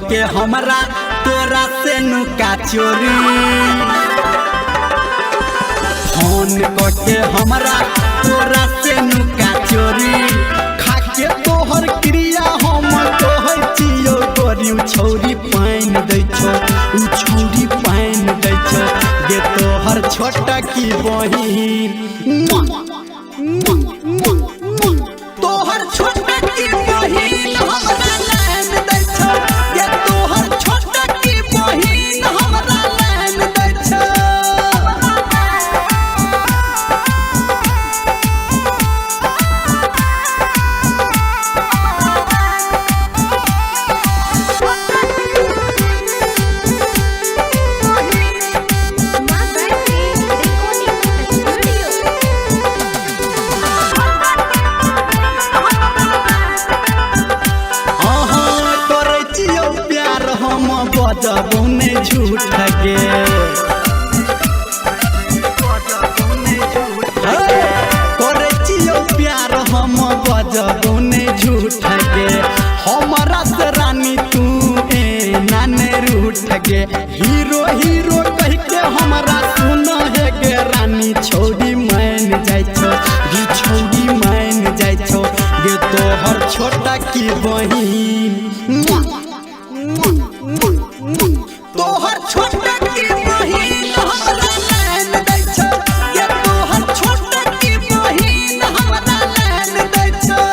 के हमरा तोरा से नुका चोरी फोन के हमरा तोरा से नुका चोरी खाके तोहर क्रिया हम कहै छियौ गोरी छौरी पाइन दै छौ छौरी पाइन दै छौ गे तोहर छोटा की बहिन तोहर छोटा की बहिन हमरा लाइन दै छौ गे तोहर छोटा की बहिन हमरा लाइन दै छौ बजबो ने झूठ गे करे छियौ प्यार हम बजबो ने झूठ गे हमरा से रानी तू नाने रूठ गे हीरो हीरो कह के हमरा सुन है गे रानी छौरी मान जाय छौ गे छौरी मान जाय छौ गे तोहर छोटा की बहिन तोहर छोटा की बहिन हमरा लाइन दै छौ गे तोहर छोटा की बहिन हमरा लाइन दै छौ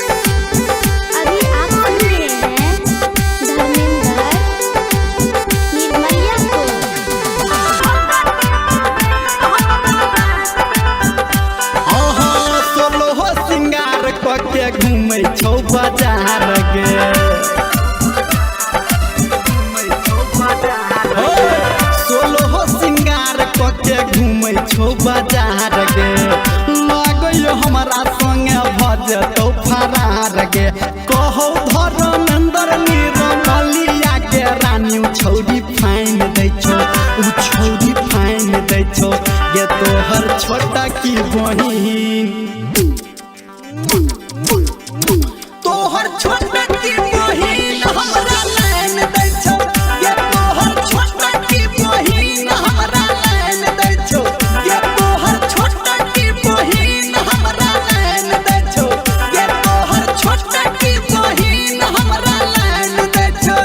अभी आप सुन रहे हैं धर्मेंद्र निर्मलिया को। सोलहो सिंगार के घूमै छौ बाजार गे सोलहो सिंगार के घूमै छौ बाजार गे लागै हमरा संगे भजतौ फरार गे कहौ धर्मेंद्र निर्मलिया के रानी छौरी फाइन दै छौ छौरी फाइन दै छौ गे तोहर छोटा की बहिन तोहर छोटा की बहिन हमरा लाइन दै छौ गे तोहर छोटा की बहिन हमरा लाइन दै छौ गे तोहर छोटा की बहिन हमरा लाइन दै छौ गे तोहर छोटा की बहिन हमरा लाइन दै छौ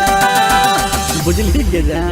बुझली गे जा।